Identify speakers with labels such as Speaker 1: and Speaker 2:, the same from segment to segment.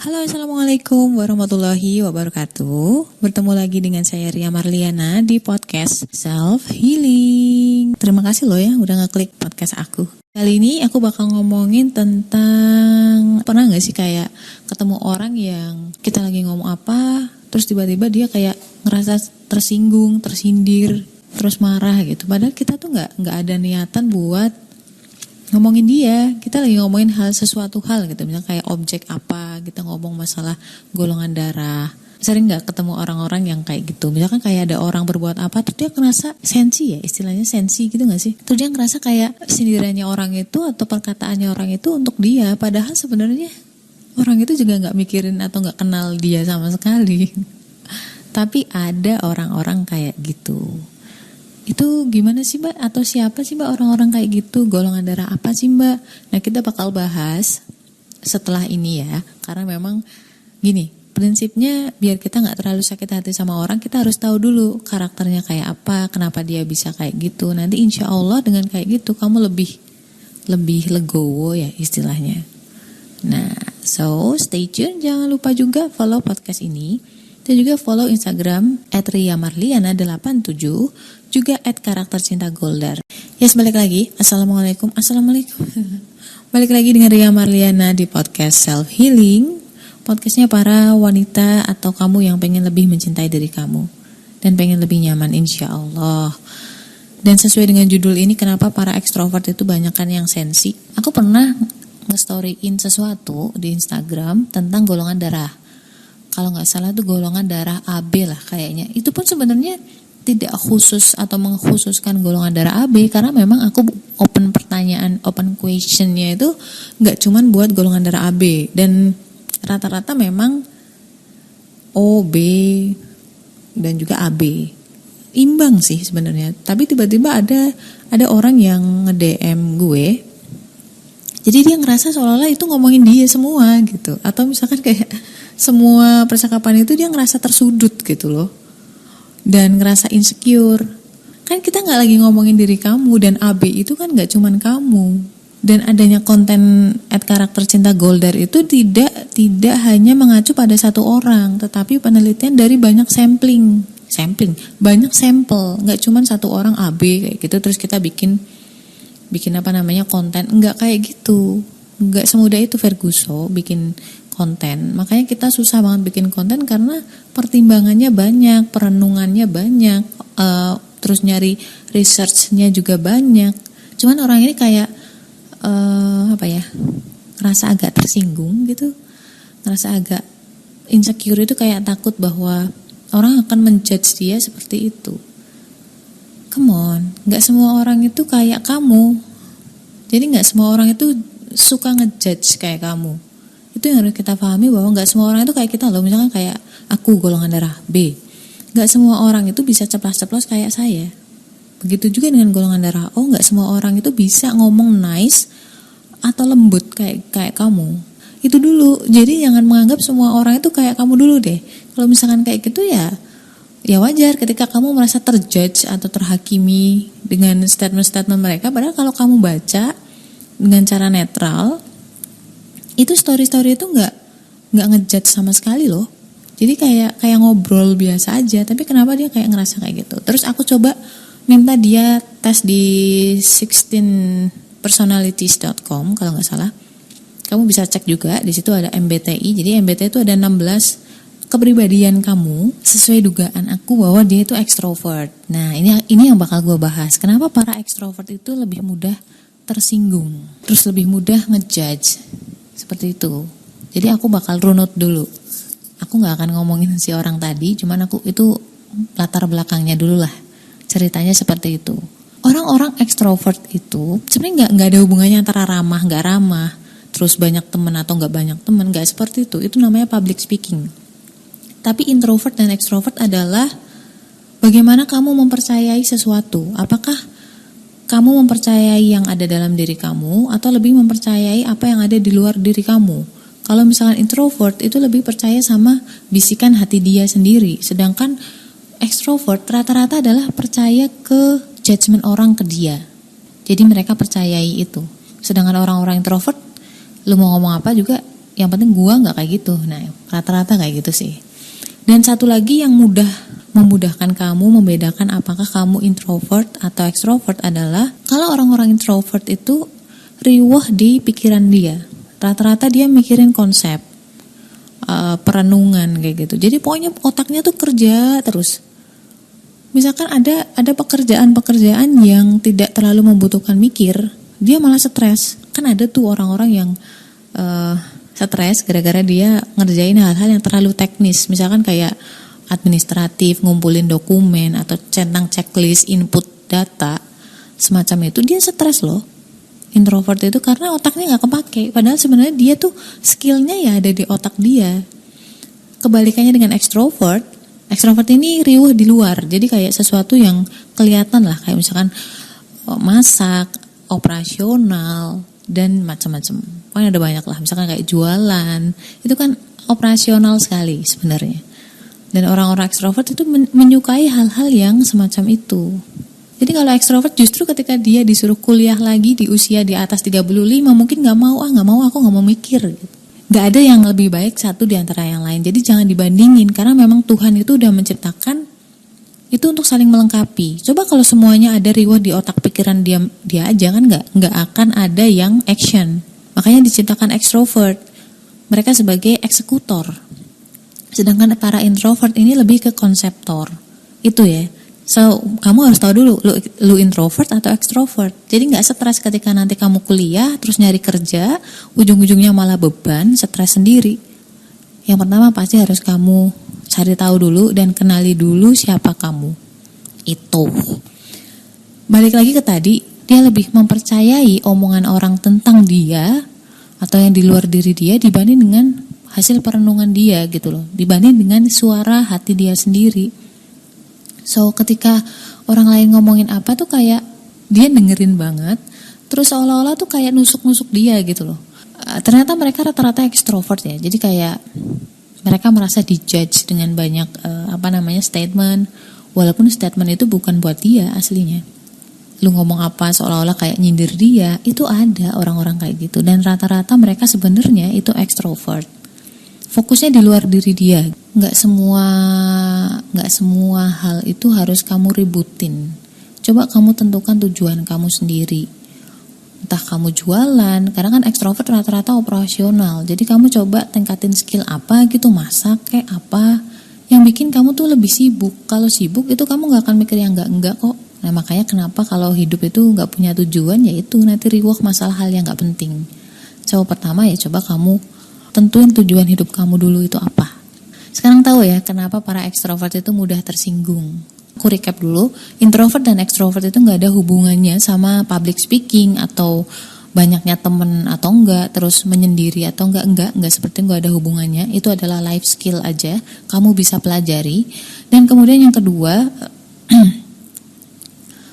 Speaker 1: Halo, assalamualaikum warahmatullahi wabarakatuh. Bertemu lagi dengan saya Ria Marliana di podcast Self Healing. Terima kasih loh ya udah ngeklik podcast aku. Kali ini aku bakal ngomongin tentang, pernah gak sih kayak ketemu orang yang kita lagi ngomong apa, terus tiba-tiba dia kayak ngerasa tersinggung, tersindir, terus marah gitu. Padahal kita tuh nggak ada niatan buat ngomongin dia, kita lagi ngomongin sesuatu hal gitu, misalnya kayak objek apa, kita ngomong masalah golongan darah. Sering nggak ketemu orang-orang yang kayak gitu, misalkan kayak ada orang berbuat apa, terus dia ngerasa sensi ya, istilahnya sensi gitu nggak sih? Terus dia ngerasa kayak sindirannya orang itu atau perkataannya orang itu untuk dia, padahal sebenarnya orang itu juga nggak mikirin atau nggak kenal dia sama sekali. Tapi ada orang-orang kayak gitu. Itu gimana sih Mbak? Atau siapa sih Mbak orang-orang kayak gitu? Golongan darah apa sih Mbak? Nah, kita bakal bahas setelah ini ya. Karena memang gini, prinsipnya biar kita gak terlalu sakit hati sama orang, kita harus tahu dulu karakternya kayak apa, kenapa dia bisa kayak gitu. Nanti insya Allah dengan kayak gitu kamu lebih legowo ya istilahnya. Nah, so stay tune. Jangan lupa juga follow podcast ini. Dan juga follow Instagram @riamarliana87, juga @karaktercintagoldar. Yes, balik lagi. Assalamualaikum. Balik lagi dengan Ria Marliana di podcast Self Healing. Podcastnya para wanita atau kamu yang pengen lebih mencintai diri kamu dan pengen lebih nyaman insya Allah. Dan sesuai dengan judul ini, kenapa para ekstrovert itu banyakan yang sensi. Aku pernah nge-storyin sesuatu di Instagram tentang golongan darah. Kalau nggak salah tuh golongan darah AB lah kayaknya. Itu pun sebenarnya tidak khusus atau mengkhususkan golongan darah AB, karena memang aku open questionnya itu nggak cuman buat golongan darah AB, dan rata-rata memang O, B, dan juga AB. Imbang sih sebenarnya. Tapi tiba-tiba ada orang yang nge-DM gue. Jadi dia ngerasa seolah-olah itu ngomongin dia semua gitu. Atau misalkan kayak semua percakapan itu dia ngerasa tersudut gitu loh. Dan ngerasa insecure. Kan kita gak lagi ngomongin diri kamu, dan AB itu kan gak cuman kamu. Dan adanya konten @karaktercintagoldar itu tidak hanya mengacu pada satu orang, tetapi penelitian dari banyak banyak sampel. Gak cuman satu orang AB kayak gitu terus kita bikin konten. Enggak kayak gitu. Enggak semudah itu Ferguson bikin konten. Makanya kita susah banget bikin konten karena pertimbangannya banyak, perenungannya banyak, terus nyari researchnya juga banyak. Cuman orang ini kayak ngerasa agak tersinggung gitu, ngerasa agak insecure, itu kayak takut bahwa orang akan menjudge dia seperti itu. Come on, gak semua orang itu kayak kamu. Jadi gak semua orang itu suka ngejudge kayak kamu. Itu yang harus kita pahami, bahwa gak semua orang itu kayak kita loh. Misalkan kayak aku golongan darah B, gak semua orang itu bisa ceplas-ceplos kayak saya. Begitu juga dengan golongan darah O, gak semua orang itu bisa ngomong nice atau lembut kayak kamu. Itu dulu. Jadi jangan menganggap semua orang itu kayak kamu dulu deh. Kalau misalkan kayak gitu ya wajar ketika kamu merasa terjudge atau terhakimi dengan statement-statement mereka. Padahal kalau kamu baca dengan cara netral, itu story-story itu nggak ngejudge sama sekali loh. Jadi kayak ngobrol biasa aja. Tapi kenapa dia kayak ngerasa kayak gitu? Terus aku coba minta dia tes di 16personalities.com kalau nggak salah. Kamu bisa cek juga, di situ ada MBTI. Jadi MBTI itu ada 16 kepribadian kamu. Sesuai dugaan aku bahwa dia itu ekstrovert. Nah, ini yang bakal gue bahas. Kenapa para ekstrovert itu lebih mudah tersinggung, terus lebih mudah ngejudge seperti itu. Jadi aku bakal runut dulu. Aku nggak akan ngomongin si orang tadi, cuman aku itu latar belakangnya dulu lah. Ceritanya seperti itu. Orang-orang ekstrovert itu sebenarnya nggak ada hubungannya antara ramah nggak ramah, terus banyak teman atau nggak banyak teman, nggak seperti itu. Itu namanya public speaking. Tapi introvert dan ekstrovert adalah bagaimana kamu mempercayai sesuatu. Apakah kamu mempercayai yang ada dalam diri kamu atau lebih mempercayai apa yang ada di luar diri kamu? Kalau misalkan introvert itu lebih percaya sama bisikan hati dia sendiri. Sedangkan ekstrovert rata-rata adalah percaya ke judgement orang ke dia. Jadi mereka percayai itu. Sedangkan orang-orang introvert, lu mau ngomong apa juga yang penting gua nggak kayak gitu. Nah, rata-rata kayak gitu sih. Dan satu lagi yang memudahkan kamu membedakan apakah kamu introvert atau extrovert adalah kalau orang-orang introvert itu riuh di pikiran dia. Rata-rata dia mikirin konsep, perenungan kayak gitu. Jadi pokoknya otaknya tuh kerja terus. Misalkan ada pekerjaan-pekerjaan yang tidak terlalu membutuhkan mikir, dia malah stres. Kan ada tuh orang-orang yang stres gara-gara dia ngerjain hal-hal yang terlalu teknis. Misalkan kayak administratif, ngumpulin dokumen atau centang checklist, input data, semacam itu, dia stres loh. Introvert itu karena otaknya nggak kepake. Padahal sebenarnya dia tuh skillnya ya ada di otak dia. Kebalikannya dengan extrovert ini riuh di luar. Jadi kayak sesuatu yang kelihatan lah, kayak misalkan masak, operasional, dan macam-macam. Pokoknya ada banyak lah. Misalkan kayak jualan, itu kan operasional sekali sebenarnya. Dan orang-orang ekstrovert itu menyukai hal-hal yang semacam itu. Jadi kalau ekstrovert justru ketika dia disuruh kuliah lagi di usia di atas 35 mungkin gak mau, aku gak mau mikir gitu. Gak ada yang lebih baik satu di antara yang lain. Jadi jangan dibandingin karena memang Tuhan itu udah menciptakan itu untuk saling melengkapi. Coba kalau semuanya ada riwah di otak pikiran dia aja kan nggak akan ada yang action. Makanya diciptakan ekstrovert. Mereka sebagai eksekutor. Sedangkan para introvert ini lebih ke konseptor. Itu ya. So, kamu harus tahu dulu lu introvert atau extrovert. Jadi nggak stres ketika nanti kamu kuliah terus nyari kerja, ujung-ujungnya malah beban, stres sendiri. Yang pertama pasti harus kamu cari tahu dulu dan kenali dulu siapa kamu. Itu. Balik lagi ke tadi, dia lebih mempercayai omongan orang tentang dia atau yang di luar diri dia dibanding dengan hasil perenungan dia gitu loh. Dibanding dengan suara hati dia sendiri. So ketika orang lain ngomongin apa tuh kayak dia dengerin banget, terus seolah-olah tuh kayak nusuk-nusuk dia gitu loh. Ternyata mereka rata-rata ekstrovert ya, jadi kayak mereka merasa dijudge dengan banyak statement, walaupun statement itu bukan buat dia aslinya. Lu ngomong apa seolah-olah kayak nyindir dia, itu ada orang-orang kayak gitu. Dan rata-rata mereka sebenarnya itu ekstrovert. Fokusnya di luar diri dia. Nggak semua hal itu harus kamu ributin. Coba kamu tentukan tujuan kamu sendiri. Entah kamu jualan, karena kan ekstrovert rata-rata operasional. Jadi kamu coba tingkatin skill apa gitu, masak kayak apa yang bikin kamu tuh lebih sibuk. Kalau sibuk itu kamu nggak akan mikir yang enggak kok. Nah makanya kenapa kalau hidup itu nggak punya tujuan, yaitu nanti riwah masalah hal yang nggak penting. Coba pertama ya coba kamu tentuin tujuan hidup kamu dulu itu apa. Sekarang tahu ya kenapa para ekstrovert itu mudah tersinggung. Aku recap dulu, introvert dan ekstrovert itu nggak ada hubungannya sama public speaking atau banyaknya temen atau enggak, terus menyendiri atau enggak seperti nggak ada hubungannya. Itu adalah life skill aja, kamu bisa pelajari. Dan kemudian yang kedua,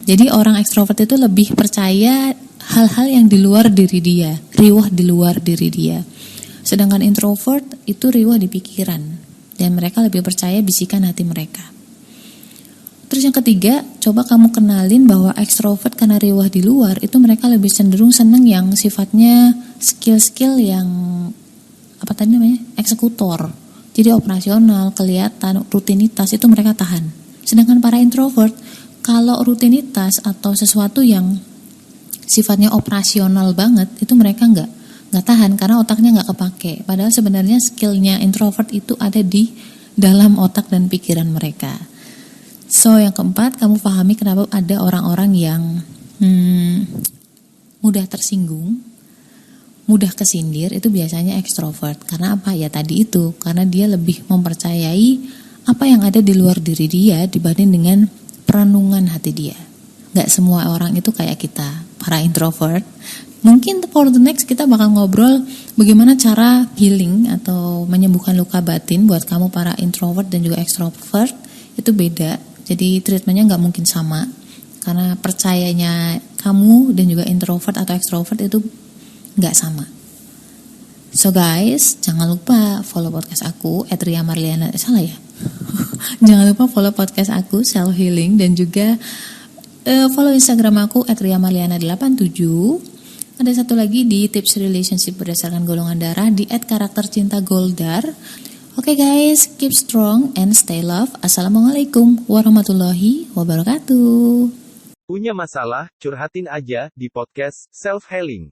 Speaker 1: jadi orang ekstrovert itu lebih percaya hal-hal yang di luar diri dia, riwah di luar diri dia. Sedangkan introvert itu riwah di pikiran dan mereka lebih percaya bisikan hati mereka. Terus yang ketiga, coba kamu kenalin bahwa ekstrovert karena riwah di luar itu mereka lebih cenderung seneng yang sifatnya skill-skill yang eksekutor. Jadi operasional, kelihatan, rutinitas itu mereka tahan. Sedangkan para introvert kalau rutinitas atau sesuatu yang sifatnya operasional banget itu mereka nggak tahan karena otaknya nggak kepake. Padahal sebenarnya skillnya introvert itu ada di dalam otak dan pikiran mereka. So yang keempat, kamu pahami kenapa ada orang-orang yang mudah tersinggung, mudah kesindir, itu biasanya ekstrovert. Karena apa? Ya tadi itu, karena dia lebih mempercayai apa yang ada di luar diri dia dibanding dengan perenungan hati dia. Gak semua orang itu kayak kita, para introvert. Mungkin for the next kita bakal ngobrol bagaimana cara healing atau menyembuhkan luka batin buat kamu para introvert dan juga extrovert. Itu beda, jadi treatmentnya gak mungkin sama. Karena percayanya kamu dan juga introvert atau extrovert itu gak sama. So guys, jangan lupa follow podcast aku @riamarliana, salah ya? Jangan lupa follow podcast aku Self Healing dan juga follow Instagram aku @riamarliana87. Ada satu lagi di tips relationship berdasarkan golongan darah di @karaktercintagoldar. Oke guys, keep strong and stay love. Assalamualaikum warahmatullahi wabarakatuh.
Speaker 2: Punya masalah, curhatin aja di podcast Self Healing.